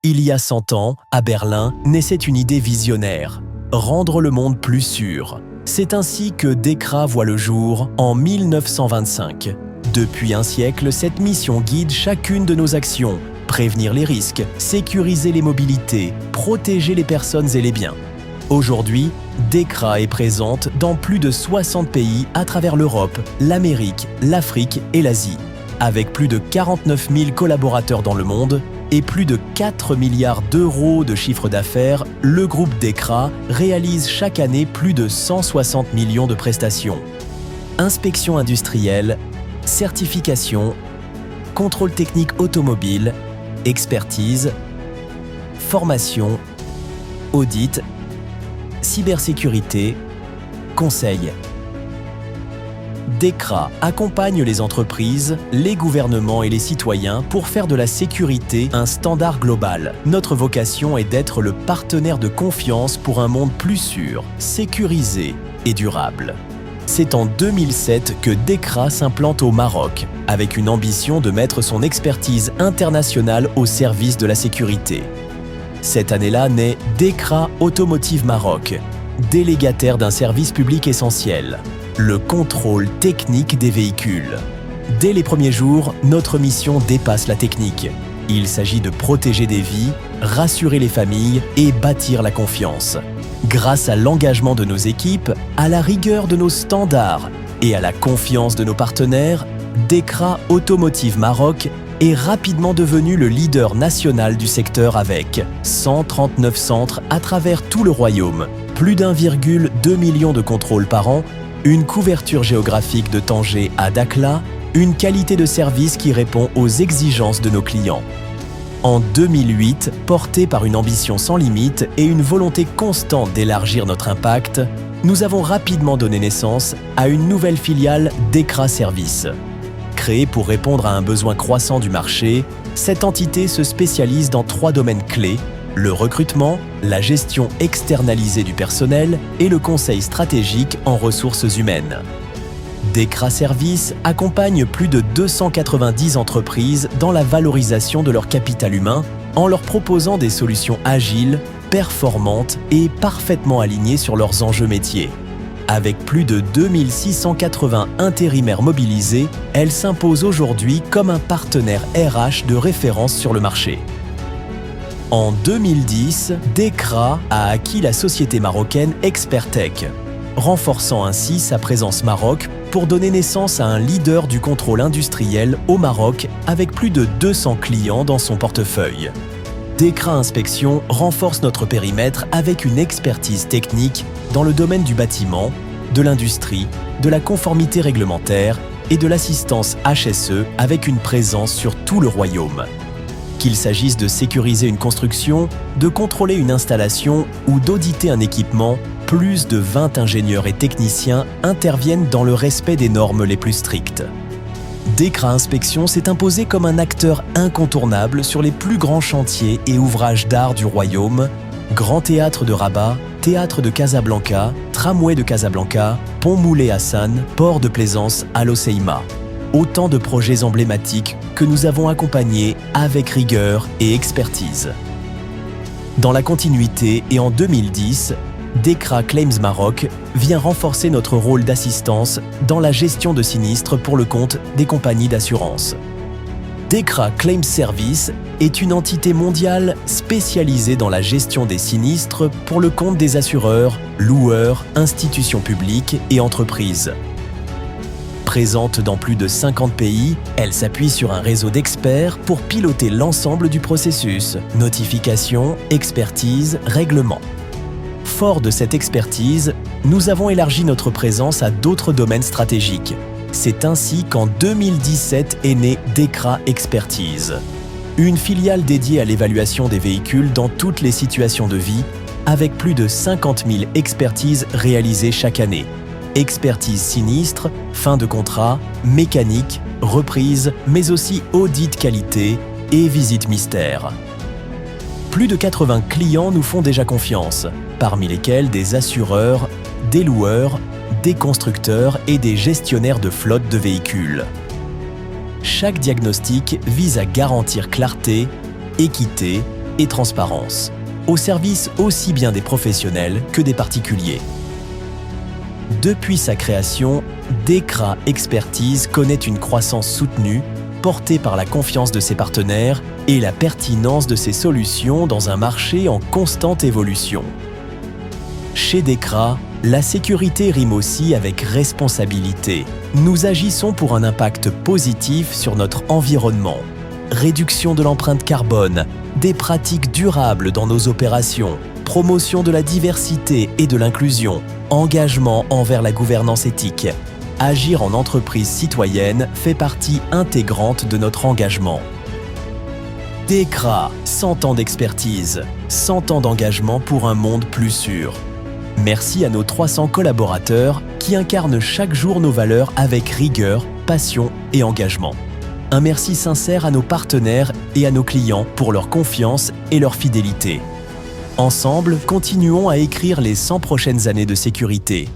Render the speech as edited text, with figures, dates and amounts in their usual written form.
Il y a 100 ans, à Berlin, naissait une idée visionnaire, rendre le monde plus sûr. C'est ainsi que DEKRA voit le jour en 1925. Depuis un siècle, cette mission guide chacune de nos actions. Prévenir les risques, sécuriser les mobilités, protéger les personnes et les biens. Aujourd'hui, DEKRA est présente dans plus de 60 pays à travers l'Europe, l'Amérique, l'Afrique et l'Asie. Avec plus de 49 000 collaborateurs dans le monde et plus de 4 milliards d'euros de chiffre d'affaires, le groupe DEKRA réalise chaque année plus de 160 millions de prestations. Inspection industrielle, certification, contrôle technique automobile, expertise, formation, audit, cybersécurité, conseil. DEKRA accompagne les entreprises, les gouvernements et les citoyens pour faire de la sécurité un standard global. Notre vocation est d'être le partenaire de confiance pour un monde plus sûr, sécurisé et durable. C'est en 2007 que DEKRA s'implante au Maroc, avec une ambition de mettre son expertise internationale au service de la sécurité. Cette année-là naît DEKRA Automotive Maroc, délégataire d'un service public essentiel, le contrôle technique des véhicules. Dès les premiers jours, notre mission dépasse la technique. Il s'agit de protéger des vies, rassurer les familles et bâtir la confiance. Grâce à l'engagement de nos équipes, à la rigueur de nos standards et à la confiance de nos partenaires, DEKRA Automotive Maroc est rapidement devenu le leader national du secteur avec 139 centres à travers tout le royaume, plus d'1,2 million de contrôles par an, une couverture géographique de Tanger à Dakhla, une qualité de service qui répond aux exigences de nos clients. En 2008, porté par une ambition sans limite et une volonté constante d'élargir notre impact, nous avons rapidement donné naissance à une nouvelle filiale DEKRA Service. Créée pour répondre à un besoin croissant du marché, cette entité se spécialise dans 3 domaines clés: le recrutement, la gestion externalisée du personnel et le conseil stratégique en ressources humaines. DEKRA Service accompagne plus de 290 entreprises dans la valorisation de leur capital humain en leur proposant des solutions agiles, performantes et parfaitement alignées sur leurs enjeux métiers. Avec plus de 2680 intérimaires mobilisés, elle s'impose aujourd'hui comme un partenaire RH de référence sur le marché. En 2010, DEKRA a acquis la société marocaine Expertech, renforçant ainsi sa présence Maroc pour donner naissance à un leader du contrôle industriel au Maroc avec plus de 200 clients dans son portefeuille. DEKRA Inspection renforce notre périmètre avec une expertise technique dans le domaine du bâtiment, de l'industrie, de la conformité réglementaire et de l'assistance HSE avec une présence sur tout le royaume. Qu'il s'agisse de sécuriser une construction, de contrôler une installation ou d'auditer un équipement, plus de 20 ingénieurs et techniciens interviennent dans le respect des normes les plus strictes. DEKRA Inspection s'est imposé comme un acteur incontournable sur les plus grands chantiers et ouvrages d'art du royaume: Grand Théâtre de Rabat, Théâtre de Casablanca, Tramway de Casablanca, Pont Moulay Hassan, Port de Plaisance à L'Hoceïma. Autant de projets emblématiques que nous avons accompagnés avec rigueur et expertise. Dans la continuité et en 2010, DEKRA Claims Maroc vient renforcer notre rôle d'assistance dans la gestion de sinistres pour le compte des compagnies d'assurance. DEKRA Claims Service est une entité mondiale spécialisée dans la gestion des sinistres pour le compte des assureurs, loueurs, institutions publiques et entreprises. Présente dans plus de 50 pays, elle s'appuie sur un réseau d'experts pour piloter l'ensemble du processus: notification, expertise, règlement. Fort de cette expertise, nous avons élargi notre présence à d'autres domaines stratégiques. C'est ainsi qu'en 2017 est née DEKRA Expertise, une filiale dédiée à l'évaluation des véhicules dans toutes les situations de vie, avec plus de 50 000 expertises réalisées chaque année. Expertise sinistre, fin de contrat, mécanique, reprise, mais aussi audit qualité et visite mystère. Plus de 80 clients nous font déjà confiance, parmi lesquels des assureurs, des loueurs, des constructeurs et des gestionnaires de flotte de véhicules. Chaque diagnostic vise à garantir clarté, équité et transparence, au service aussi bien des professionnels que des particuliers. Depuis sa création, DEKRA Expertise connaît une croissance soutenue, portée par la confiance de ses partenaires et la pertinence de ses solutions dans un marché en constante évolution. Chez DEKRA, la sécurité rime aussi avec responsabilité. Nous agissons pour un impact positif sur notre environnement. Réduction de l'empreinte carbone, des pratiques durables dans nos opérations, promotion de la diversité et de l'inclusion, engagement envers la gouvernance éthique. Agir en entreprise citoyenne fait partie intégrante de notre engagement. DEKRA, 100 ans d'expertise, 100 ans d'engagement pour un monde plus sûr. Merci à nos 300 collaborateurs qui incarnent chaque jour nos valeurs avec rigueur, passion et engagement. Un merci sincère à nos partenaires et à nos clients pour leur confiance et leur fidélité. Ensemble, continuons à écrire les 100 prochaines années de sécurité.